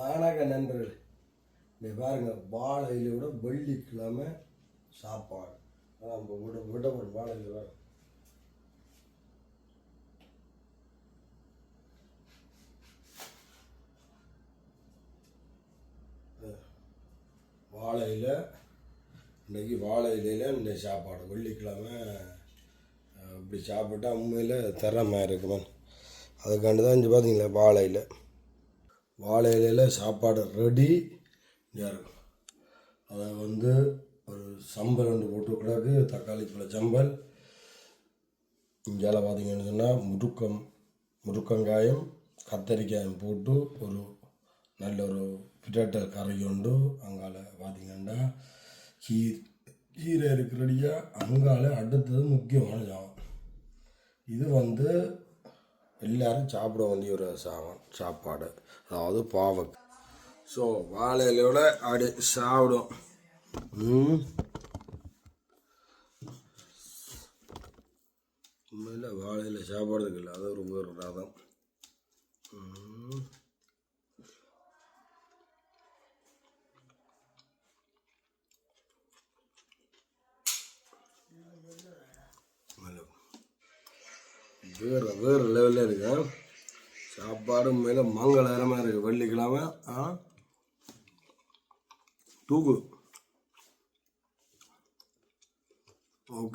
வணக்கம் நண்பர்கள். இன்னைக்கு பாருங்க, வாழையில விட வெள்ளிக்கிழமை சாப்பாடு நம்ம விட ஒரு வாழையில வரும். வாழையில இன்னைக்கு இன்னைக்கு சாப்பாடு வெள்ளிக்கிழமை இப்படி சாப்பிட்டா உண்மையில் திறமை இருக்குமான். அதுக்காண்டு தான் இங்கே பார்த்தீங்களா வாழை இலையில் சாப்பாடு ரெடி இருக்கும். அதை ஒரு சம்பல் ஒன்று போட்டு கிடக்கு, தக்காளி பழ சம்பல். இங்கேயால் பார்த்தீங்கன்னு சொன்னால் முருக்கங்காயம் கத்தரிக்காயும் போட்டு ஒரு நல்ல ஒரு பிரட்டல் கறி உண்டு. அங்கால பார்த்தீங்கன்னா கீரை இருக்கிறடியாக அங்கால அடுத்தது முக்கியமான சாமான். இது எல்லாரும் சாப்பிட வேண்டிய ஒரு சாப்பாடு, அதாவது பாவக்கு. ஸோ வாழையிலோட அப்படி சாப்பிடும். உண்மையில் வாழையில் சாப்பிட்றதுக்கு இல்லை, அது ஒரு வேறு ரதம். வேறு லெவலில் இருக்கு சாப்பாடு. மேலே மங்களகரமாக இருக்குது. வெள்ளிக்கிழமை தூக்கு. ஓகே.